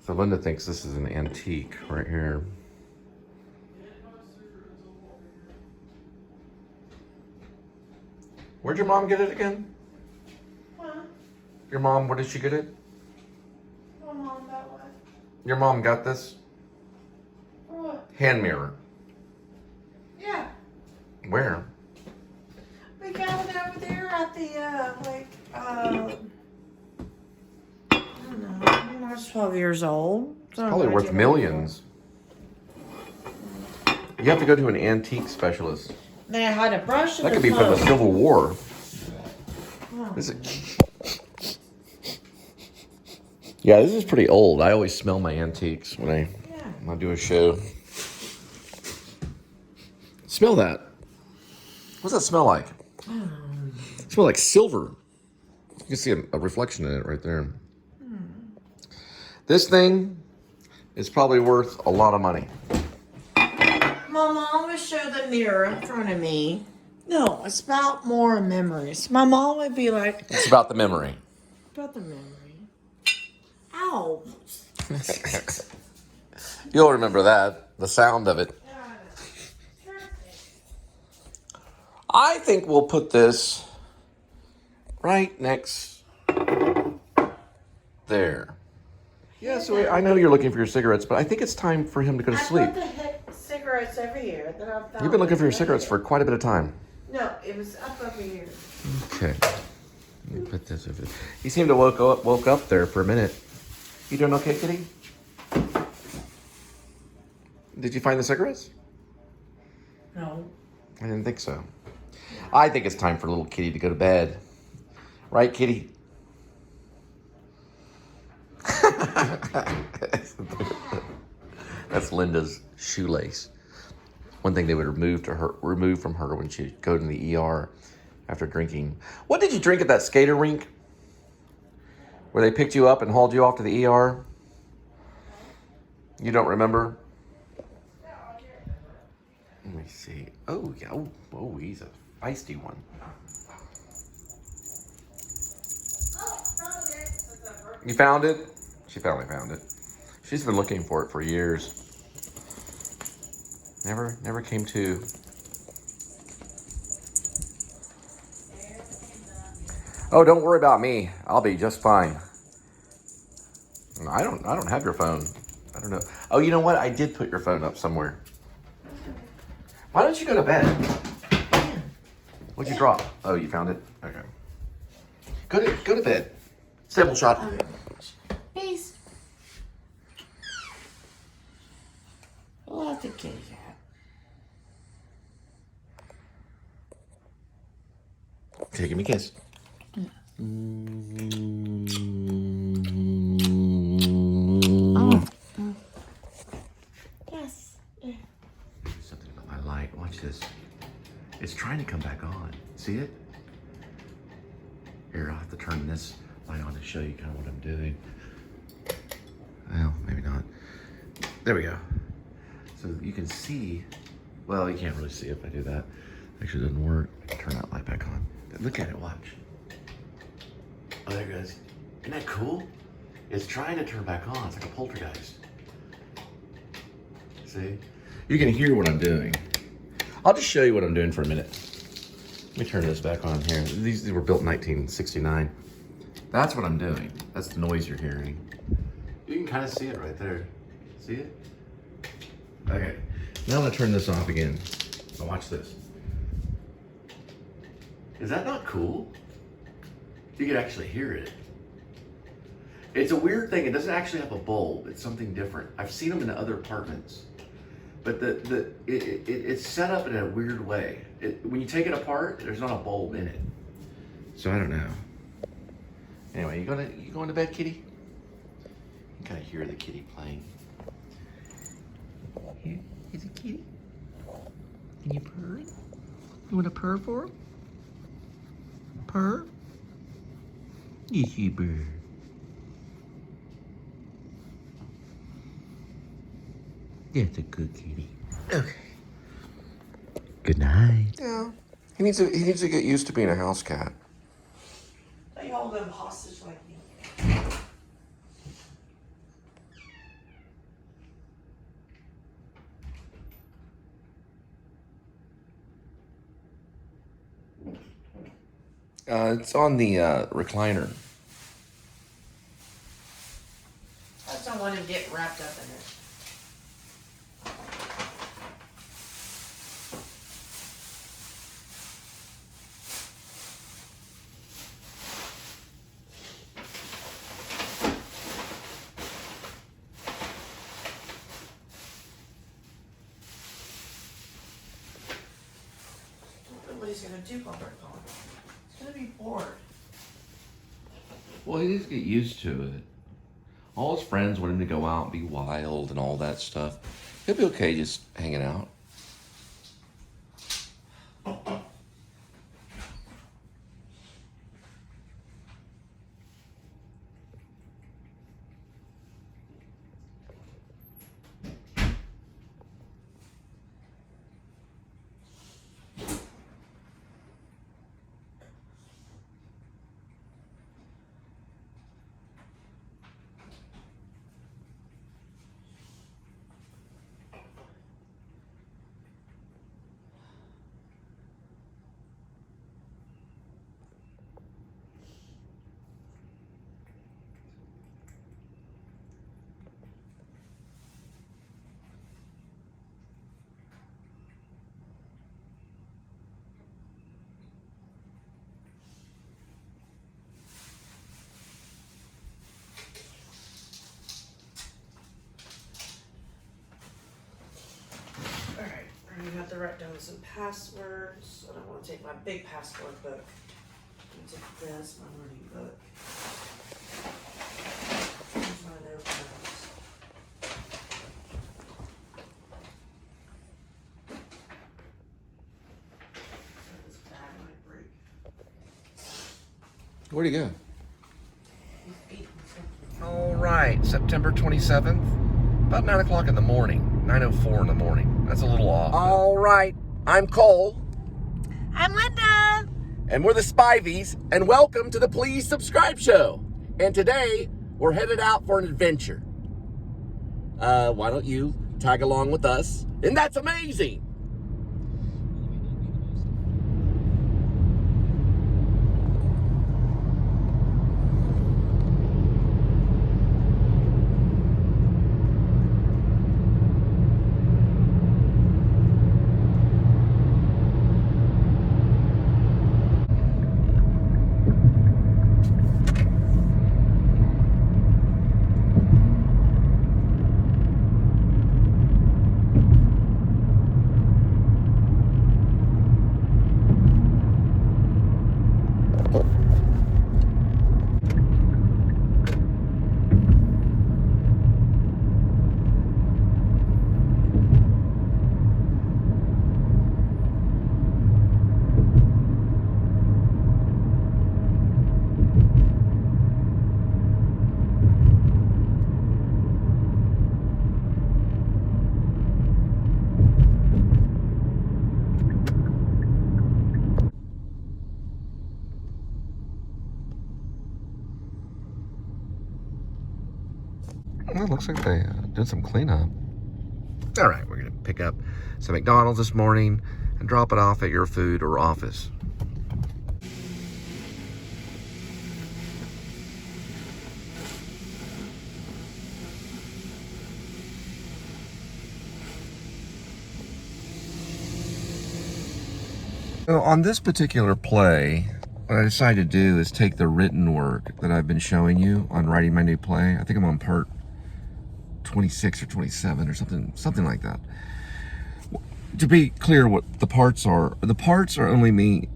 So Linda thinks this is an antique right here. Where'd your mom get it again? Huh? Your mom, where did she get it? My mom got what? Your mom got this? For what? Hand mirror. Yeah. Where? We got it over there at the, I don't know. I was 12 years old. It's probably worth millions. You have to go to an antique specialist. They had a brush. That could be from the Civil War. Oh. Is it? Yeah, this is pretty old. I always smell my antiques when I do a show. Smell that. What's that smell like? It smells like silver. You can see a reflection in it right there. This thing is probably worth a lot of money. My mom would show the mirror in front of me. No, it's about more memories. My mom would be like, It's about the memory. about the memory. Ow. You'll remember that. The sound of it. I think we'll put this right next there. Yeah, so I know you're looking for your cigarettes, but I think it's time for him to go to sleep. I put the cigarettes over here. That I found. You've been looking for your cigarettes for quite a bit of time. No, it was up over here. Okay. Let me put this over there. He seemed to woke up there for a minute. You doing okay, kitty? Did you find the cigarettes? No. I didn't think so. I think it's time for little kitty to go to bed. Right, kitty? That's Linda's shoelace. One thing they would remove from her when she'd go to the ER after drinking. What did you drink at that skater rink? Where they picked you up and hauled you off to the ER? You don't remember? Let me see. Oh, yeah. Oh, he's a feisty one. You found it? She finally found it. She's been looking for it for years. Never came to. Oh, don't worry about me. I'll be just fine. I don't have your phone. I don't know. Oh, you know what? I did put your phone up somewhere. Why don't you go to bed? What'd you drop? Oh, you found it? Okay. Go to bed. Sample shot. Peace. Love the kitty cat. Okay, give me a kiss. Yes. Something about my light. Watch this. It's trying to come back on. See it? Here, I'll have to turn this light on to show you kind of what I'm doing. Well, maybe not. There we go. So you can see. Well, you can't really see if I do that. Actually, it doesn't work. I can turn that light back on. Look at it. Watch. Oh, there it goes. Isn't that cool? It's trying to turn back on. It's like a poltergeist. See? You can hear what I'm doing. I'll just show you what I'm doing for a minute. Let me turn this back on here. These were built in 1969. That's what I'm doing. That's the noise you're hearing. You can kind of see it right there. See it? Okay. Now I'm going to turn this off again. Now watch this. Is that not cool? You can actually hear it. It's a weird thing. It doesn't actually have a bulb. It's something different. I've seen them in other apartments. But it's set up in a weird way. When you take it apart, there's not a bulb in it. So I don't know. Anyway, you going to bed, kitty? You kind of hear the kitty playing. Here, here's a kitty. Can you purr it? You want to purr for him? Purr? Yes, you bird. That's a good kitty. Okay. Good night. Yeah. He needs to get used to being a house cat. They hold them hostage like me. It's on the recliner. I just don't want him to get wrapped up in it. What he's gonna do while we're gone. He's gonna be bored. Well, he needs to get used to it. All his friends want him to go out and be wild and all that stuff. He'll be okay just hanging out. Alright, I'm gonna have to write down some passwords. I don't want to take my big password book. I'm gonna take this, my learning book. Here's my notepads. This bag might break. Where'd he go? He's eating something. All right, September 27th, about 9 o'clock in the morning. 9:04 in the morning. That's a little off. All right, I'm Cole. I'm Linda! And we're the Spiveys, and welcome to the Please Subscribe Show. And today, we're headed out for an adventure. Why don't you tag along with us? And that's amazing! Well, it looks like they did some cleanup. All right, we're gonna pick up some McDonald's this morning and drop it off at your food or office. So on this particular play, what I decided to do is take the written work that I've been showing you on writing my new play. I think I'm on part 26 or 27 or something like that. To be clear what the parts are only me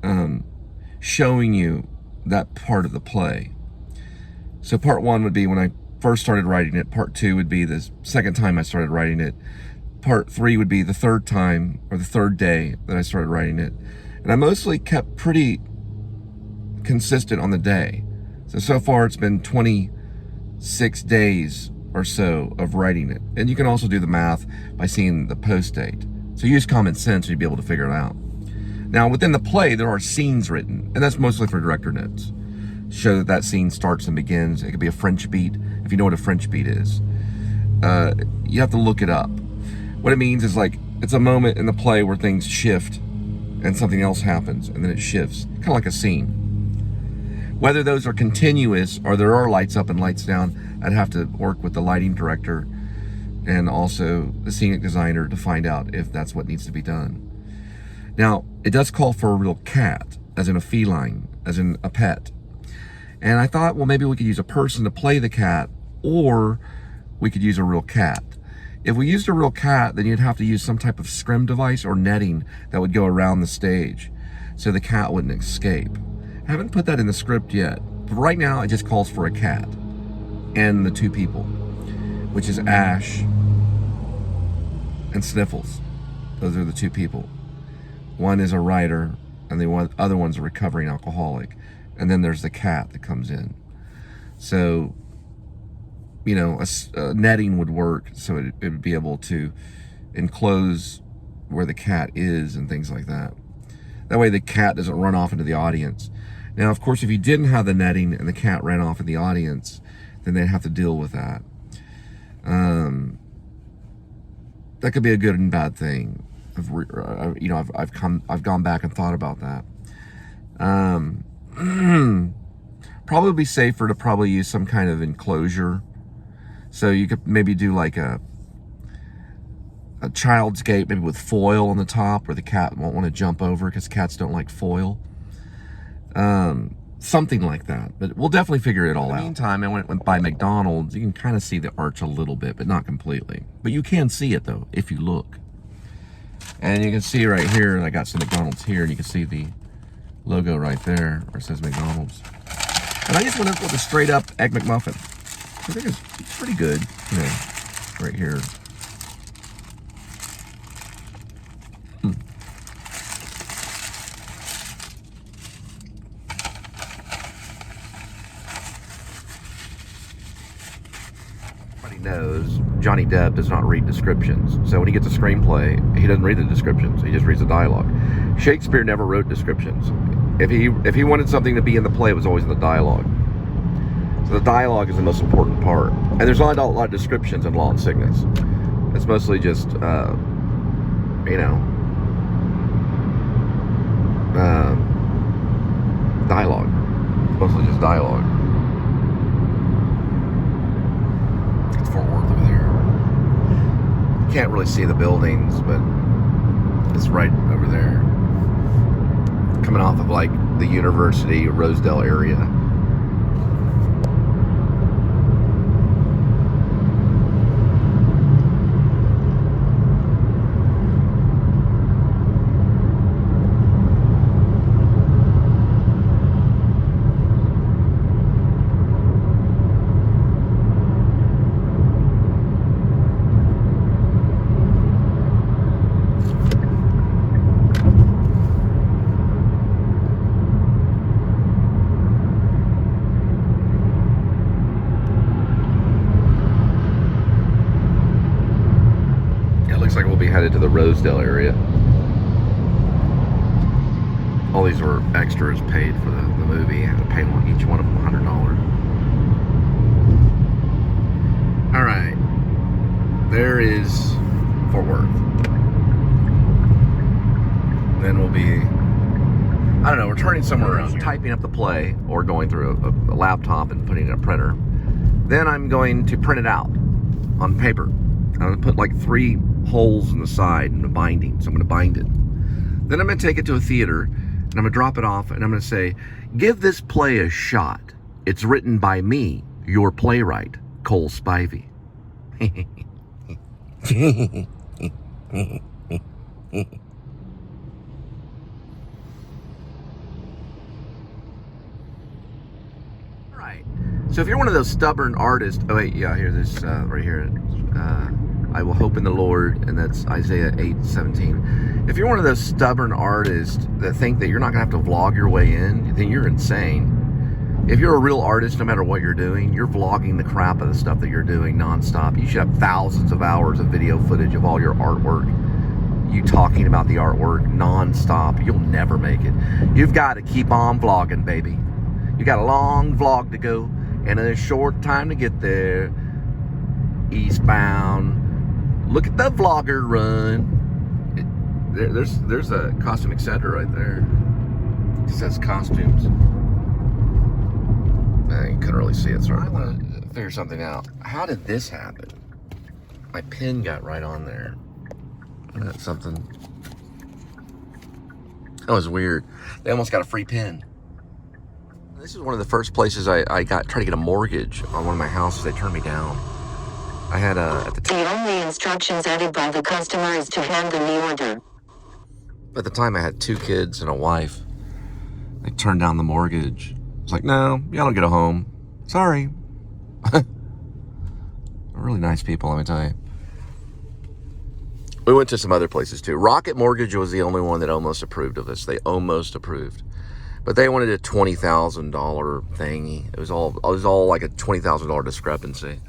showing you that part of the play. So part 1 would be when I first started writing it. Part 2 would be the second time I started writing it. Part 3 would be the third time or the third day that I started writing it. And I mostly kept pretty consistent on the day. So far it's been 26 days or so of writing it. And you can also do the math by seeing the post date. So use common sense and you'll be able to figure it out. Now within the play, there are scenes written, and that's mostly for director notes. Show that that scene starts and begins. It could be a French beat, if you know what a French beat is. You have to look it up. What it means is like, it's a moment in the play where things shift and something else happens, and then it shifts, kind of like a scene. Whether those are continuous or there are lights up and lights down, I'd have to work with the lighting director and also the scenic designer to find out if that's what needs to be done. Now, it does call for a real cat, as in a feline, as in a pet. And I thought, well, maybe we could use a person to play the cat, or we could use a real cat. If we used a real cat, then you'd have to use some type of scrim device or netting that would go around the stage so the cat wouldn't escape. I haven't put that in the script yet, but right now it just calls for a cat and the two people, which is Ash and Sniffles. Those are the two people. One is a writer and the other one's a recovering alcoholic. And then there's the cat that comes in. So, you know, a netting would work so it would be able to enclose where the cat is and things like that. That way the cat doesn't run off into the audience. Now, of course, if you didn't have the netting and the cat ran off in the audience, then they'd have to deal with that. That could be a good and bad thing. I've gone back and thought about that. Probably be safer to probably use some kind of enclosure. So you could maybe do like a child's gate, maybe with foil on the top where the cat won't want to jump over because cats don't like foil. Something like that, but we'll definitely figure it all out. In the meantime, I went by McDonald's. You can kind of see the arch a little bit, but not completely. But you can see it though, if you look. And you can see right here, I got some McDonald's here, and you can see the logo right there where it says McDonald's. And I just went up with a straight up Egg McMuffin. I think it's pretty good, you know, right here. Knows Johnny Depp does not read descriptions. So when he gets a screenplay, he doesn't read the descriptions. He just reads the dialogue. Shakespeare never wrote descriptions. If he wanted something to be in the play, it was always in the dialogue. So the dialogue is the most important part. And there's not a lot of descriptions in Law and Sickness. It's mostly just, dialogue. It's mostly just dialogue. Fort Worth over there. Can't really see the buildings, but it's right over there. Coming off of like the University Rosedale area. Headed to the Rosedale area. All these were extras paid for the movie. I had to pay each one of them $100. All right, there is Fort Worth. Then we'll be, I don't know, returning somewhere around, typing up the play or going through a laptop and putting it in a printer. Then I'm going to print it out on paper. I'm going to put like 3 holes in the side and a binding, so I'm going to bind it. Then I'm going to take it to a theater and I'm going to drop it off and I'm going to say, give this play a shot. It's written by me, your playwright, Cole Spivey. Alright, so if you're one of those stubborn artists, oh wait, yeah, here, this, right here, I will hope in the Lord, and that's Isaiah 8:17. If you're one of those stubborn artists that think that you're not going to have to vlog your way in, then you're insane. If you're a real artist, no matter what you're doing, you're vlogging the crap of the stuff that you're doing nonstop. You should have thousands of hours of video footage of all your artwork. You talking about the artwork nonstop. You'll never make it. You've got to keep on vlogging, baby. You got a long vlog to go and a short time to get there. Eastbound. Look at the vlogger run. There's a costume etc. right there. It says costumes. You couldn't really see it, sorry. I want to figure something out. How did this happen? My pin got right on there. Isn't that something? That was weird. They almost got a free pin. This is one of the first places I tried to get a mortgage on one of my houses. They turned me down. I had at the time. The only instructions added by the customer is to hand them the order. At the time, I had 2 kids and a wife. They turned down the mortgage. I was like, no, y'all don't get a home. Sorry. Really nice people, let me tell you. We went to some other places too. Rocket Mortgage was the only one that almost approved of this. They almost approved. But they wanted a $20,000 thingy. It was all like a $20,000 discrepancy.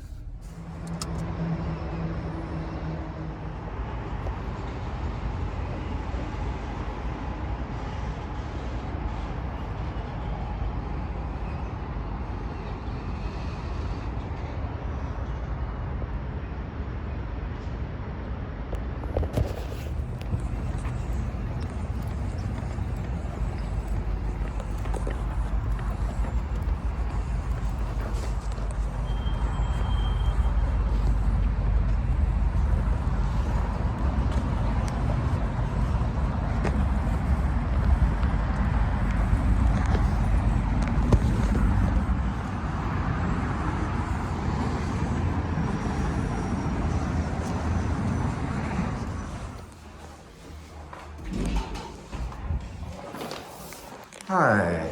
Hi.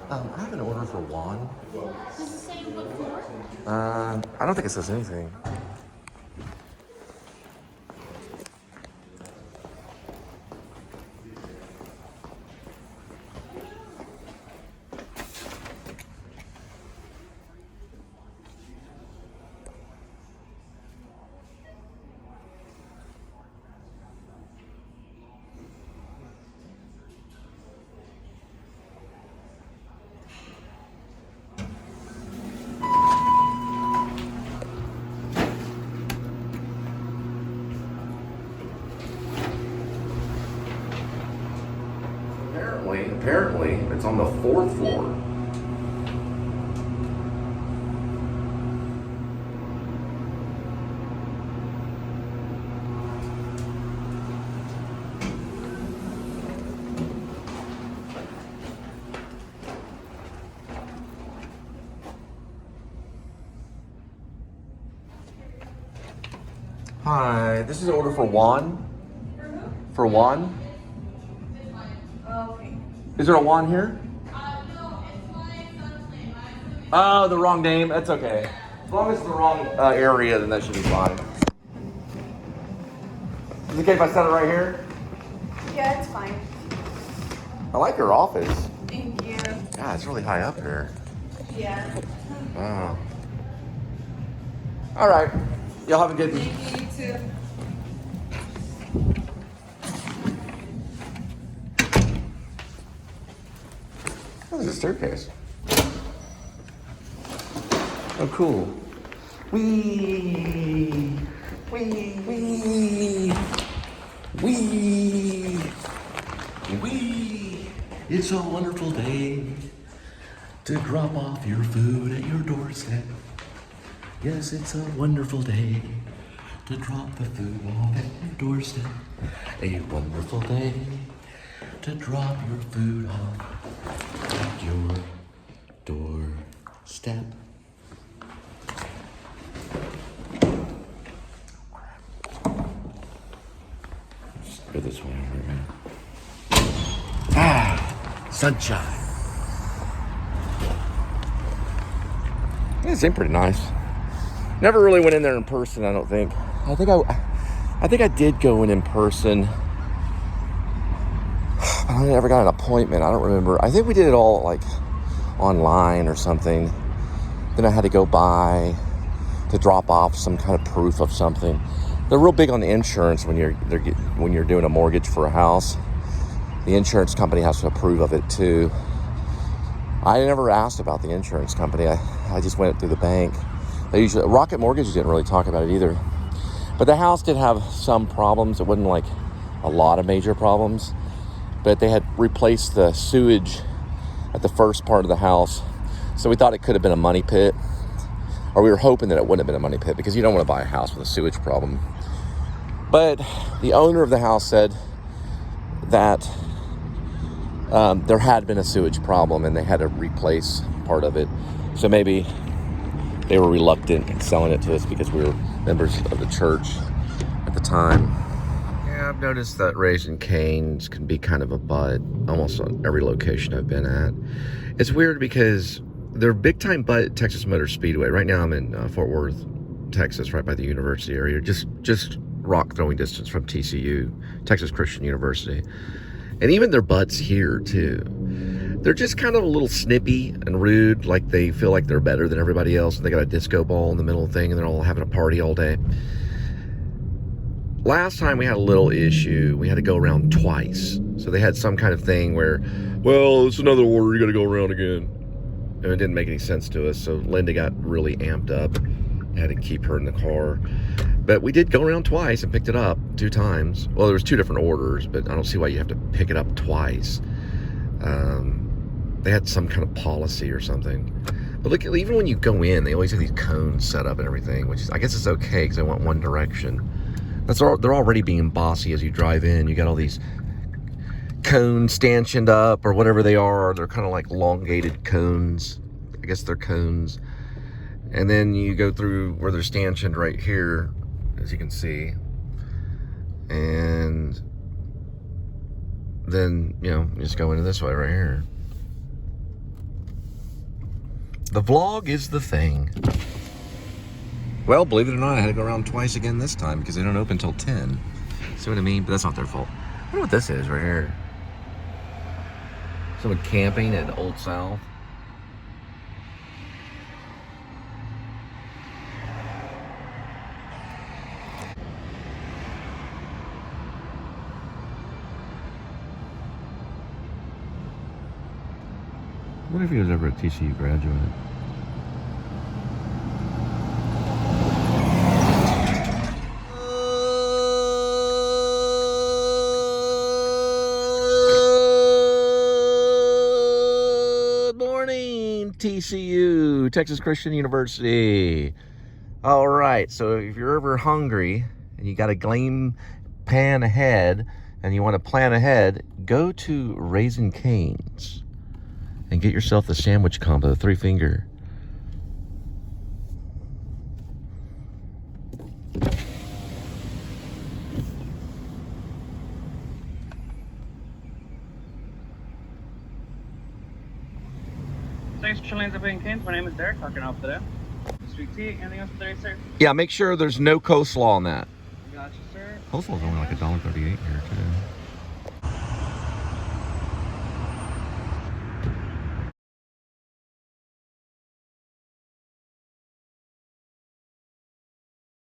I have an order for Juan. Does it say what floor? I don't think it says anything. Apparently, it's on the 4th floor. Hi, this is an order for Juan. For Juan? Okay. Is there a Juan here? No, it's my son's name. Oh, the wrong name? That's okay. As long as it's the wrong area, then that should be fine. Is it okay if I set it right here? Yeah, it's fine. I like your office. Thank you. Yeah, it's really high up here. Yeah. Wow. All right. Y'all have a good Thank you, you too. Oh, there's a staircase. Oh, cool. Wee. Wee. Wee. Wee. Wee. It's a wonderful day to drop off your food at your doorstep. Yes, it's a wonderful day to drop the food off at your doorstep. A wonderful day to drop your food off at your doorstep. Just go this way over here. Ah, sunshine. It seemed pretty nice. Never really went in there in person, I don't think. I think I did go in person. I never got an appointment. I don't remember. I think we did it all like online or something. Then I had to go by to drop off some kind of proof of something. They're real big on the insurance when you're doing a mortgage for a house. The insurance company has to approve of it too. I never asked about the insurance company. I just went through the bank. They usually, Rocket Mortgage didn't really talk about it either. But the house did have some problems. It wasn't like a lot of major problems. But they had replaced the sewage at the first part of the house So we thought it could have been a money pit, or we were hoping that it wouldn't have been a money pit, because you don't want to buy a house with a sewage problem. But the owner of the house said that there had been a sewage problem and they had to replace part of it. So maybe they were reluctant in selling it to us because we were members of the church at the time. Yeah, I've noticed that Raising Cane's can be kind of a butt almost on every location I've been at. It's weird because they're big time butt at Texas Motor Speedway. Right now I'm in Fort Worth, Texas, right by the university area. Just rock throwing distance from TCU, Texas Christian University. And even their butts here too. They're just kind of a little snippy and rude, like they feel like they're better than everybody else. And they got a disco ball in the middle of the thing and they're all having a party all day. Last time we had a little issue. We had to go around twice. So they had some kind of thing where, well, it's another order, you got to go around again. And it didn't make any sense to us. So Linda got really amped up. I had to keep her in the car. But we did go around twice and picked it up 2 times. Well, there was 2 different orders, but I don't see why you have to pick it up twice. They had some kind of policy or something. But look, even when you go in, they always have these cones set up and everything, which is, I guess it's okay because they want one direction. They're already being bossy as you drive in. You got all these cones stanchioned up or whatever they are. They're kind of like elongated cones. I guess they're cones. And then you go through where they're stanchioned right here, as you can see. And then, you know, you just go into this way right here. The vlog is the thing. Well, believe it or not, I had to go around twice again this time because they don't open till 10. See what I mean? But that's not their fault. I wonder what this is right here. Someone camping at Old South. What if he was ever a TCU graduate? Good morning, TCU, Texas Christian University. All right, so if you're ever hungry and you got a game pan ahead and you want to plan ahead, go to Raising Cane's and get yourself the sandwich combo, 3-finger. Thanks for chilling at Pancake. My name is Derek. How can I help today? Sweet tea. Anything else today, sir? Yeah, make sure there's no coleslaw on that. Gotcha, sir. Coleslaw's only like $1.38 here too.